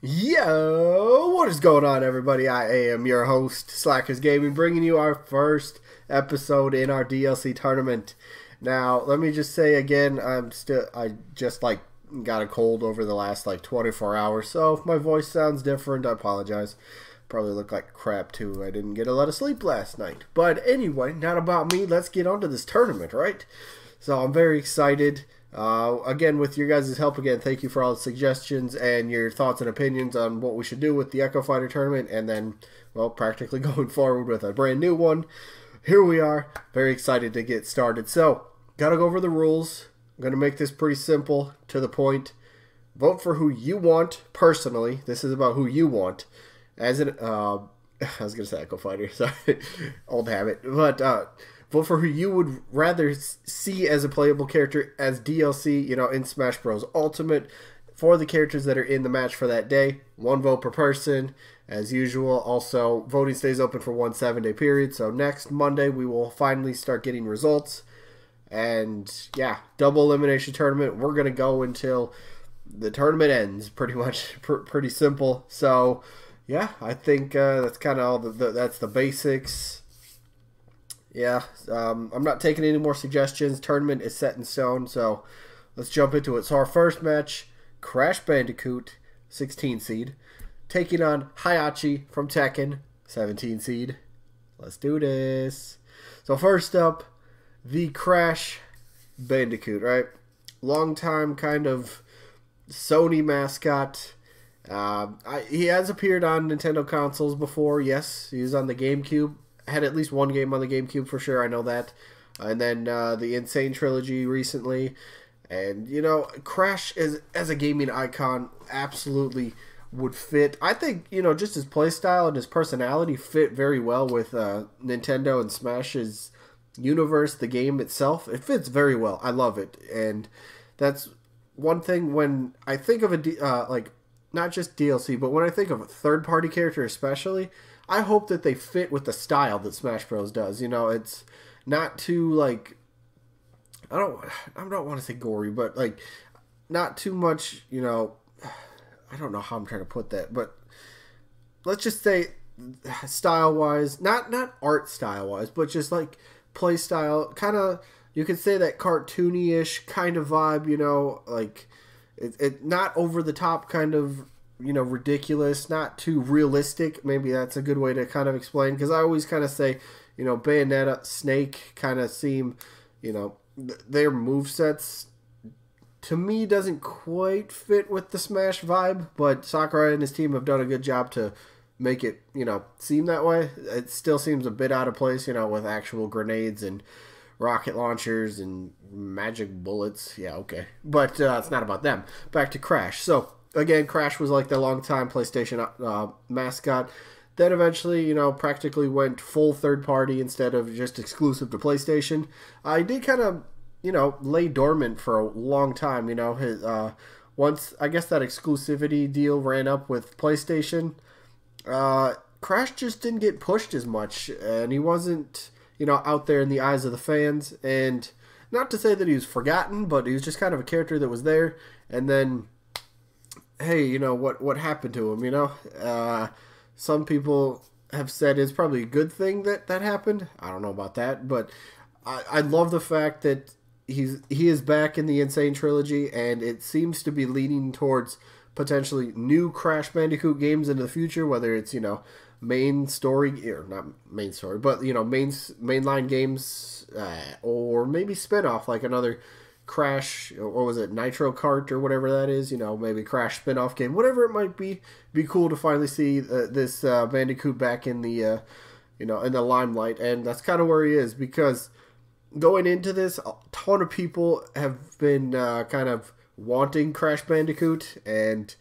Yo, what is going on, everybody? I am your host, Slackerz Gaming, bringing you our first episode in our DLC tournament. Now, let me just say again, I just got a cold over the last 24 hours, so if my voice sounds different, I apologize. Probably look like crap too. I didn't get a lot of sleep last night. But anyway, not about me. Let's get on to this tournament, right? So I'm very excited. Again, with your guys' help, thank you for all the suggestions and your thoughts and opinions on what we should do with the Echo Fighter tournament, and then, well, practically going forward with a brand new one. Here we are, very excited to get started. So, gotta go over the rules. I'm gonna make this pretty simple, to the point. Vote for who you want, personally. This is about who you want. As an, I was gonna say Echo Fighter, sorry, old habit, but, vote for who you would rather see as a playable character as DLC, in Smash Bros. Ultimate for the characters that are in the match for that day. 1 vote per person, as usual. Also, voting stays open for 1 7-day period. So next Monday, we will finally start getting results. And yeah, double elimination tournament. We're going to go until the tournament ends, pretty much. Pretty simple. So yeah, I think that's kind of all that's the basics. Yeah, I'm not taking any more suggestions. Tournament is set in stone, so let's jump into it. So our first match, Crash Bandicoot, 16 seed, taking on Heihachi from Tekken, 17 seed. Let's do this. So first up, the Crash Bandicoot, right? Long time kind of Sony mascot. He has appeared on Nintendo consoles before. Yes, he was on the GameCube. Had at least one game on the GameCube for sure, I know that. And then the Insane Trilogy recently. And, Crash as a gaming icon absolutely would fit. I think, just his playstyle and his personality fit very well with Nintendo and Smash's universe, the game itself. It fits very well. I love it. And that's one thing when I think of not just DLC, but when I think of a third-party character especially, I hope that they fit with the style that Smash Bros. Does. It's not too, I don't want to say gory, but, not too much, I don't know how I'm trying to put that, but let's just say style-wise, not art style-wise, but just, play style, kind of, you could say that cartoony-ish kind of vibe, it not over-the-top kind of, ridiculous, not too realistic. Maybe that's a good way to kind of explain, because I always kind of say, Bayonetta, Snake kind of seem, their movesets to me doesn't quite fit with the Smash vibe, but Sakurai and his team have done a good job to make it, seem that way. It still seems a bit out of place, with actual grenades and rocket launchers and magic bullets. Yeah, okay. But it's not about them. Back to Crash. So, again, Crash was the longtime PlayStation mascot. Then eventually, practically went full third party instead of just exclusive to PlayStation. He did kind of, lay dormant for a long time. His once I guess that exclusivity deal ran up with PlayStation, Crash just didn't get pushed as much, and he wasn't, out there in the eyes of the fans. And not to say that he was forgotten, but he was just kind of a character that was there, and then, hey, what happened to him, some people have said it's probably a good thing that happened. I don't know about that, but I love the fact that he is back in the Insane Trilogy, and it seems to be leaning towards potentially new Crash Bandicoot games in the future, whether it's, main story, or not main story, but, mainline games, or maybe spin-off, like another Crash, or what was it, Nitro Kart or whatever that is, maybe Crash spin-off game, whatever it might be. Be cool to finally see this Bandicoot back in the, in the limelight, and that's kind of where he is, because going into this, a ton of people have been kind of wanting Crash Bandicoot, and,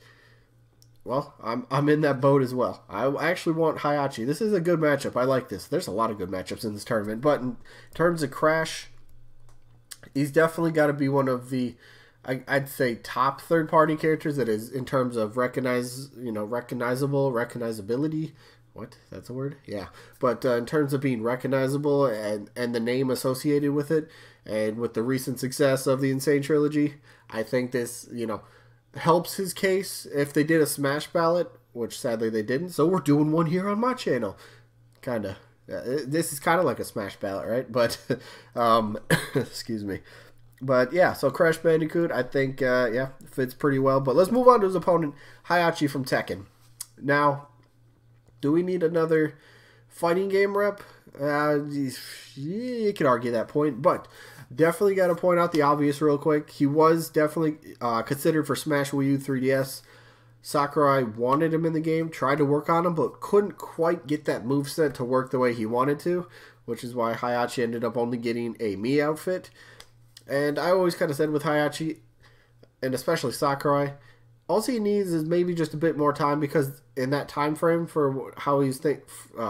well, I'm in that boat as well. I actually want Heihachi. This is a good matchup. I like this. There's a lot of good matchups in this tournament, but in terms of Crash, he's definitely got to be one of the, I'd say, top third-party characters that is, in terms of recognizability. What? That's a word? Yeah. But in terms of being recognizable and the name associated with it, and with the recent success of the Insane Trilogy, I think this, helps his case if they did a Smash ballot, which sadly they didn't. So we're doing one here on my channel. Kind of. This is kind of like a Smash ballot, right? But, excuse me. But yeah, so Crash Bandicoot, I think, yeah, fits pretty well. But let's move on to his opponent, Heihachi from Tekken. Now, do we need another fighting game rep? You could argue that point, but definitely got to point out the obvious real quick. He was definitely considered for Smash Wii U 3DS. Sakurai wanted him in the game, tried to work on him, but couldn't quite get that moveset to work the way he wanted to, which is why Heihachi ended up only getting a Mii outfit. And I always kind of said with Heihachi, and especially Sakurai, all he needs is maybe just a bit more time, because in that time frame for how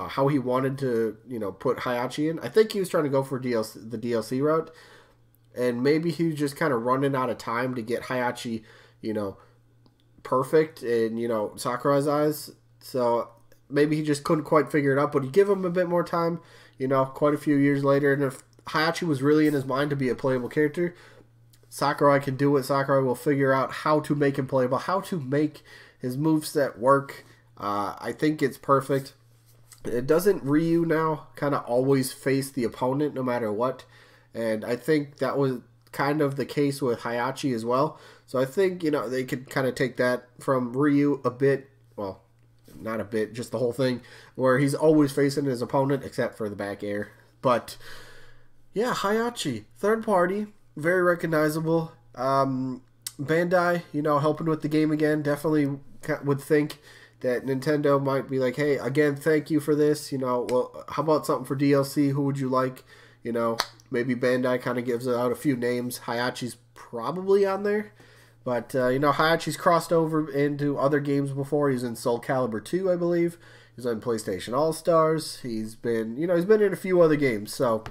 how he wanted to, put Heihachi in, I think he was trying to go for the DLC route, and maybe he was just kind of running out of time to get Heihachi, perfect in Sakurai's eyes. So maybe he just couldn't quite figure it out. But you give him a bit more time, quite a few years later, and if Heihachi was really in his mind to be a playable character, Sakurai can do it. Sakurai will figure out how to make him playable, how to make his moveset work. I think it's perfect. It doesn't Ryu now kind of always face the opponent no matter what, and I think that was kind of the case with Heihachi as well. So I think, they could kind of take that from Ryu a bit, well, not a bit, just the whole thing, where he's always facing his opponent except for the back air. But yeah, Heihachi, third party, very recognizable. Bandai, helping with the game again, definitely would think that Nintendo might be like, hey, again, thank you for this. Well, how about something for DLC? Who would you like? Maybe Bandai kind of gives out a few names. Heihachi's probably on there. But, Heihachi's crossed over into other games before. He's in Soul Calibur 2, I believe. He's on PlayStation All-Stars. He's been, he's been in a few other games. So,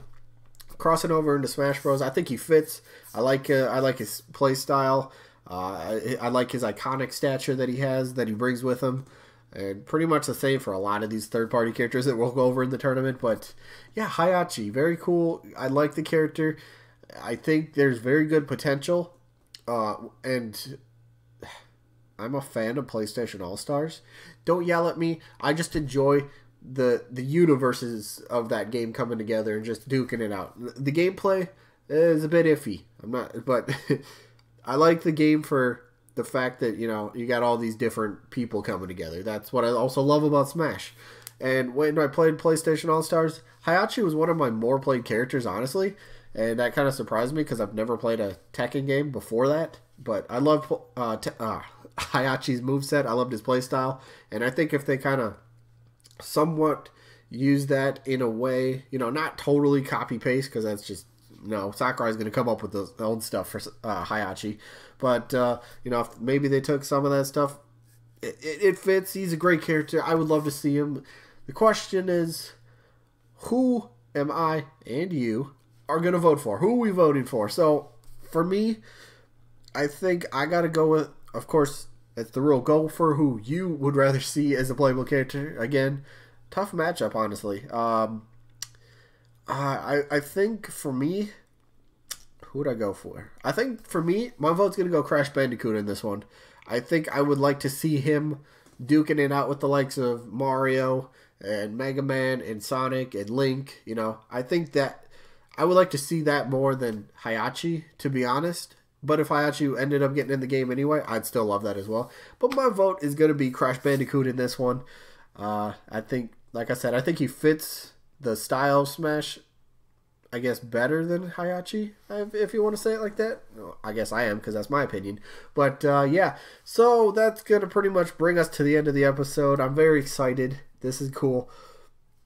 crossing over into Smash Bros. I think he fits. I like his play style. I like his iconic stature that he has, that he brings with him. And pretty much the same for a lot of these third-party characters that we'll go over in the tournament. But, yeah, Heihachi, very cool. I like the character. I think there's very good potential. And I'm a fan of PlayStation All-Stars. Don't yell at me. I just enjoy the universes of that game coming together and just duking it out. The gameplay is a bit iffy. But I like the game for the fact that, you got all these different people coming together. That's what I also love about Smash. And when I played PlayStation All-Stars, Heihachi was one of my more played characters, honestly. And that kind of surprised me because I've never played a Tekken game before that. But I loved Heihachi's moveset. I loved his playstyle. And I think if they kind of somewhat use that in a way, not totally copy-paste, because that's just, Sakurai's going to come up with his own stuff for Heihachi. But, if maybe they took some of that stuff, it fits. He's a great character. I would love to see him. The question is, who am I and you are going to vote for? Who are we voting for? So, for me, I think I got to go with, of course, it's the rule. Go for who you would rather see as a playable character. Again, tough matchup, honestly. I think for me, who would I go for? I think for me, my vote's going to go Crash Bandicoot in this one. I think I would like to see him duking it out with the likes of Mario and Mega Man and Sonic and Link. I think that I would like to see that more than Heihachi, to be honest. But if Heihachi ended up getting in the game anyway, I'd still love that as well. But my vote is going to be Crash Bandicoot in this one. I think, like I said, I think he fits the style of Smash, I guess, better than Heihachi, if you want to say it like that. I guess I am, because that's my opinion. But, yeah, so that's going to pretty much bring us to the end of the episode. I'm very excited. This is cool.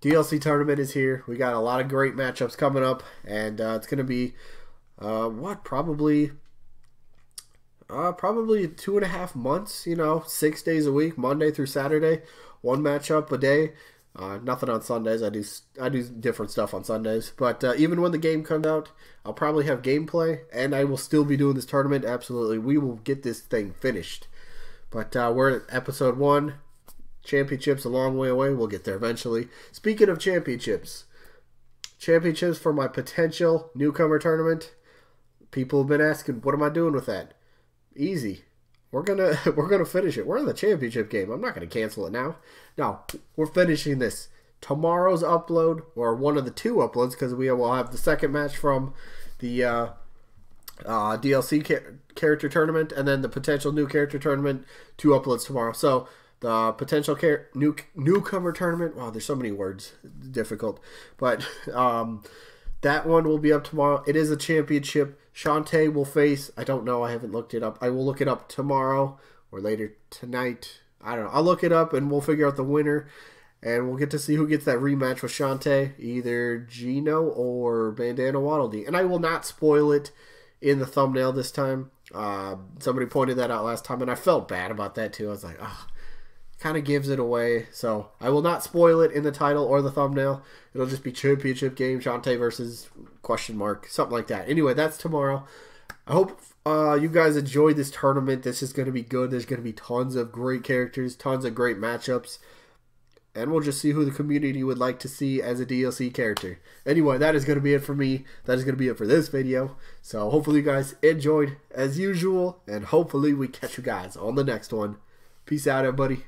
DLC tournament is here. We got a lot of great matchups coming up, and it's going to be, probably 2.5 months, 6 days a week, Monday through Saturday, one matchup a day. Nothing on Sundays. I do different stuff on Sundays. But even when the game comes out, I'll probably have gameplay, and I will still be doing this tournament. Absolutely. We will get this thing finished. But we're at episode 1. Championships a long way away. We'll get there eventually. Speaking of championships for my potential newcomer tournament, people have been asking, what am I doing with that? Easy. we're gonna finish it. We're in the championship game. I'm not gonna cancel it now. No, we're finishing this. Tomorrow's upload, or one of the 2 uploads, because we will have the second match from the DLC character tournament, and then the potential new character tournament, 2 uploads tomorrow. So the potential newcomer tournament, wow, there's so many words, difficult, but that one will be up tomorrow. It is a championship. Shantae will face, I don't know, I haven't looked it up. I will look it up tomorrow or later tonight. I don't know. I'll look it up and we'll figure out the winner. And we'll get to see who gets that rematch with Shantae, either Gino or Bandana Waddle Dee. And I will not spoil it in the thumbnail this time. Somebody pointed that out last time, and I felt bad about that too. I was like, oh, kind of gives it away. So I will not spoil it in the title or the thumbnail. It'll just be championship game, Shantae versus question mark, something like that. Anyway, that's tomorrow. I hope you guys enjoyed this tournament. This is going to be good. There's going to be tons of great characters, tons of great matchups. And we'll just see who the community would like to see as a DLC character. Anyway, that is going to be it for me. That is going to be it for this video. So hopefully you guys enjoyed as usual. And hopefully we catch you guys on the next one. Peace out, everybody.